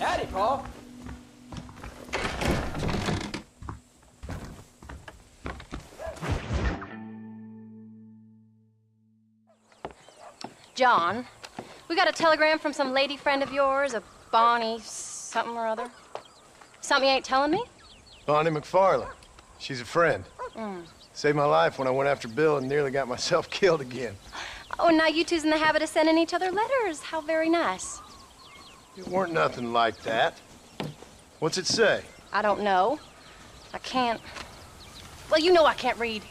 Howdy, Paul. John, we got a telegram from some lady friend of yours, a Bonnie something or other. Something you ain't telling me? Bonnie McFarland. She's a friend. Saved my life when I went after Bill and nearly got myself killed again. Oh, and now you two's in the habit of sending each other letters. How very nice. It weren't nothing like that. What's it say? I don't know. I can't... Well, you know I can't read.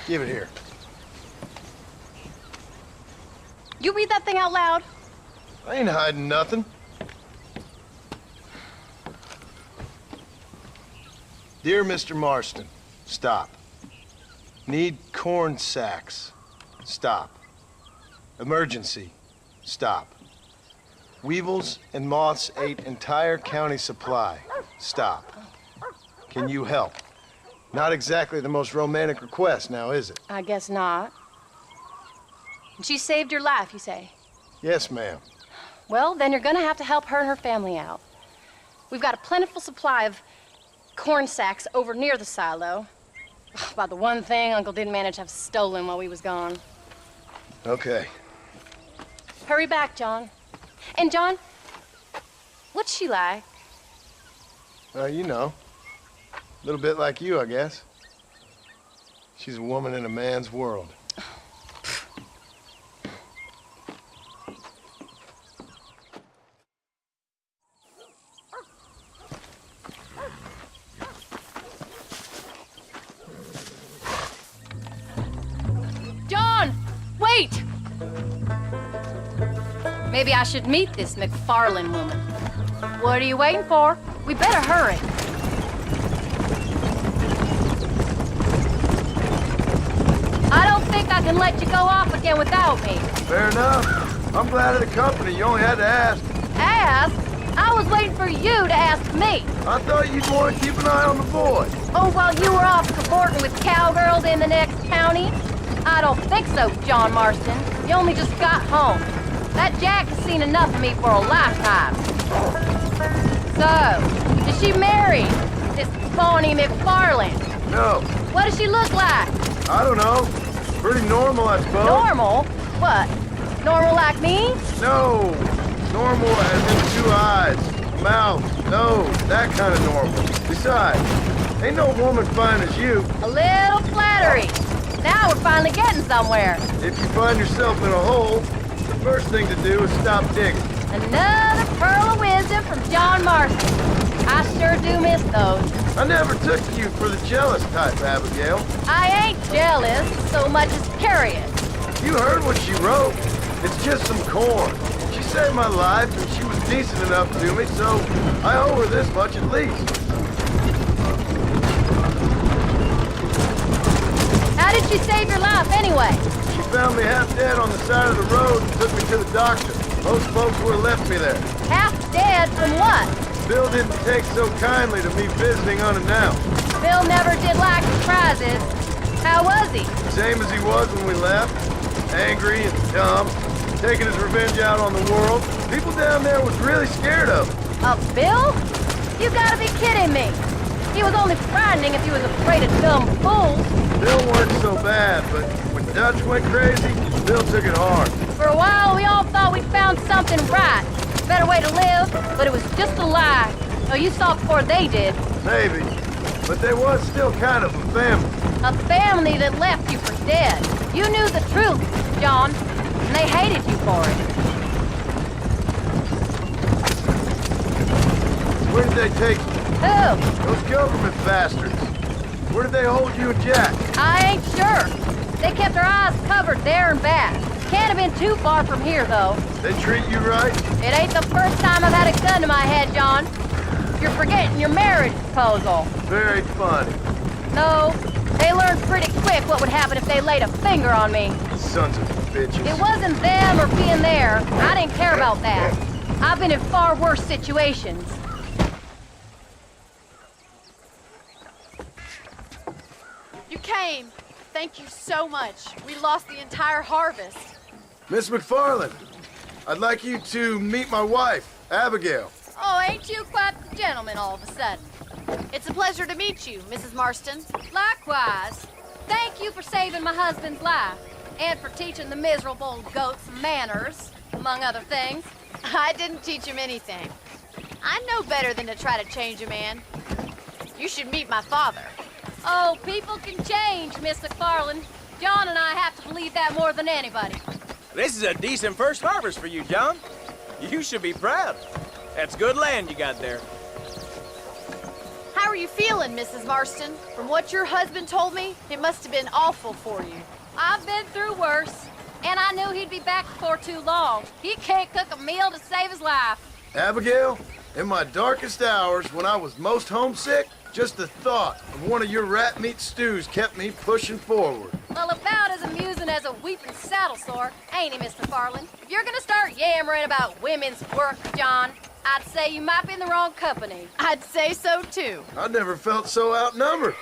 Give it here. You read that thing out loud? I ain't hiding nothing. Dear Mr. Marston, stop. Need corn sacks. Stop. Emergency. Stop. Weevils and moths ate entire county supply. Stop. Can you help? Not exactly the most romantic request now, is it? I guess not. She saved your life, you say? Yes, ma'am. Well, then you're gonna have to help her and her family out. We've got a plentiful supply of corn sacks over near the silo. About the one thing Uncle didn't manage to have stolen while we was gone. Okay. Hurry back, John. And John, what's she like? You know. A little bit like you, I guess. She's a woman in a man's world. John, wait! Maybe I should meet this McFarland woman. What are you waiting for? We better hurry. I don't think I can let you go off again without me. Fair enough. I'm glad of the company. You only had to ask. Ask? I was waiting for you to ask me. I thought you'd want to keep an eye on the boy. Oh, while you were off cavorting with cowgirls in the next county? I don't think so, John Marston. You only just got home. That Jack has seen enough of me for a lifetime. So, is she married? This Bonnie McFarland? No, What does she look like? I don't know. Pretty normal, I suppose. Normal? What? Normal like me? No. Normal as in 2 eyes, mouth, nose, that kind of normal. Besides, ain't no woman fine as you. A little flattery. Now we're finally getting somewhere. If you find yourself in a hole, the first thing to do is stop digging. Another pearl of wisdom from John Marston. I sure do miss those. I never took you for the jealous type, Abigail. I ain't jealous so much as curious. You heard what she wrote. It's just some corn. She saved my life, and she was decent enough to me, so I owe her this much at least. How did she save your life anyway? She found me half dead on the side of the road and took me to the doctor. Most folks would have left me there. Half dead from what? Bill didn't take so kindly to me visiting unannounced. Bill never did like surprises. How was he? Same as he was when we left. Angry and dumb. Taking his revenge out on the world. People down there was really scared of him. Bill? You gotta be kidding me. He was only frightening if he was afraid of dumb fools. Bill weren't so bad, but when Dutch went crazy, Bill took it hard. For a while, we all thought we'd found something right. A better way to live, but it was just a lie. Oh, you saw before they did. Maybe. But they was still kind of a family. A family that left you for dead. You knew the truth, John, and they hated you for it. Where did they take you? Who? Those government bastards. Where did they hold you and Jack? I ain't sure. They kept their eyes covered there and back. Can't have been too far from here, though. They treat you right? It ain't the first time I've had a gun to my head, John. You're forgetting your marriage proposal. Very funny. No, they learned pretty quick what would happen if they laid a finger on me. Sons of bitches. It wasn't them or being there. I didn't care about that. I've been in far worse situations. You came. Thank you so much. We lost the entire harvest. Miss McFarland, I'd like you to meet my wife, Abigail. Oh, ain't you quite the gentleman all of a sudden? It's a pleasure to meet you, Mrs. Marston. Likewise. Thank you for saving my husband's life and for teaching the miserable goats manners, among other things. I didn't teach him anything. I know better than to try to change a man. You should meet my father. Oh, people can change, Miss McFarland. John and I have to believe that more than anybody. This is a decent first harvest for you, John. You should be proud. That's good land you got there. How are you feeling, Mrs. Marston? From what your husband told me, it must have been awful for you. I've been through worse, and I knew he'd be back before too long. He can't cook a meal to save his life. Abigail, in my darkest hours, when I was most homesick, just the thought of one of your rat meat stews kept me pushing forward. Well, about as amusing as a weeping saddle sore, ain't he, Mr. Farland? If you're gonna start yammering about women's work, John, I'd say you might be in the wrong company. I'd say so, too. I never felt so outnumbered.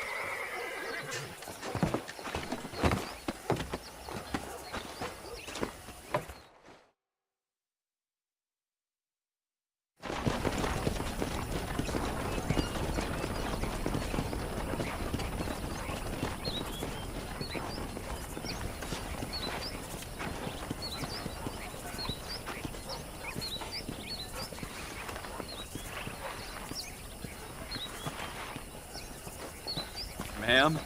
Ma'am?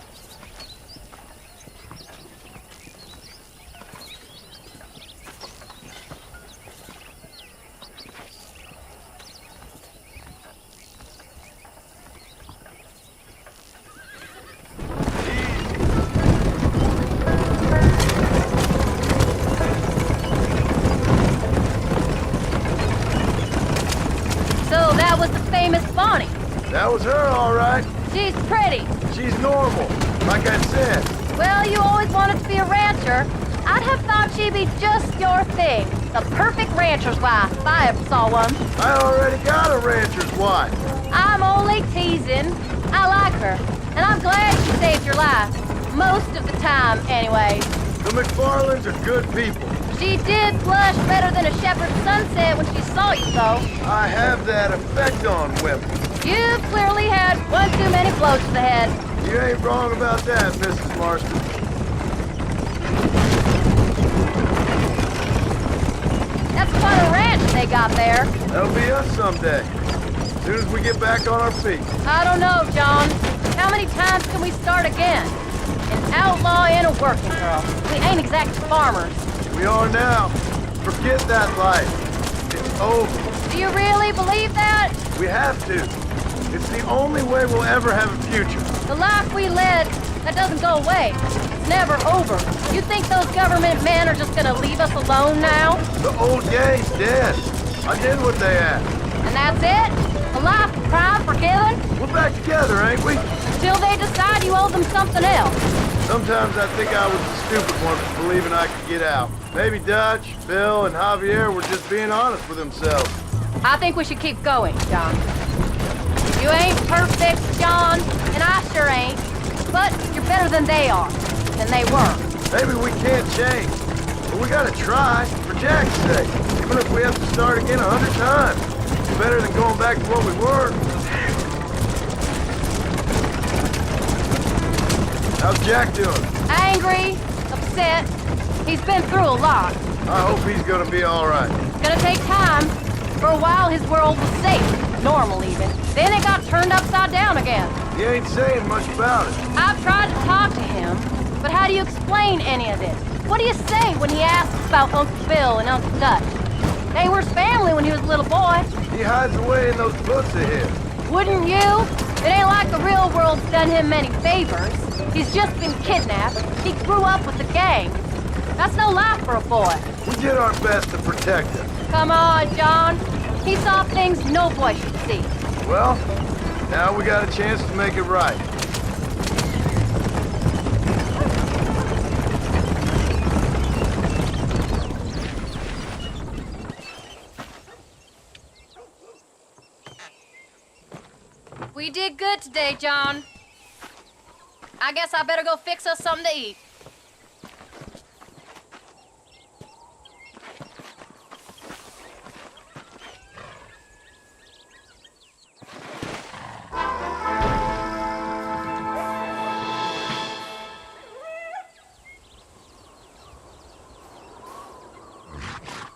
So that was the famous Bonnie. That was her, all right. She's pretty. She's normal, like I said. Well, you always wanted to be a rancher. I'd have thought she'd be just your thing. The perfect rancher's wife, if I ever saw one. I already got a rancher's wife. I'm only teasing. I like her, and I'm glad she saved your life. Most of the time, anyways. The McFarlands are good people. She did blush better than a shepherd's sunset when she saw you, though. I have that effect on women. You've clearly had one too many blows to the head. You ain't wrong about that, Mrs. Marston. That's quite a ranch they got there. That'll be us someday. As soon as we get back on our feet. I don't know, John. How many times can we start again? An outlaw and a working girl. We ain't exact farmers. We are now. Forget that life. It's over. Do you really believe that? We have to. It's the only way we'll ever have a future. The life we led, that doesn't go away. It's never over. You think those government men are just gonna leave us alone now? The old gang's dead. I did what they asked. And that's it? A life of crime forgiven? We're back together, ain't we? Till they decide you owe them something else. Sometimes I think I was the stupid one for believing I could get out. Maybe Dutch, Bill, and Javier were just being honest with themselves. I think we should keep going, John. You ain't perfect, John, and I sure ain't. But you're better than they are, than they were. Maybe we can't change, but we gotta try, for Jack's sake. Even if we have to start again 100 times. It's better than going back to what we were. How's Jack doing? Angry, upset. He's been through a lot. I hope he's gonna be all right. It's gonna take time. For a while, his world was safe, normal even. Then it got turned upside down again. He ain't saying much about it. I've tried to talk to him, but how do you explain any of this? What do you say when he asks about Uncle Bill and Uncle Dutch? They were his family when he was a little boy. He hides away in those books of his. Wouldn't you? It ain't like the real world's done him many favors. He's just been kidnapped. He grew up with the gang. That's no life for a boy. We did our best to protect him. Come on, John. He saw things no boy should see. Well, now we got a chance to make it right. We did good today, John. I guess I better go fix us something to eat.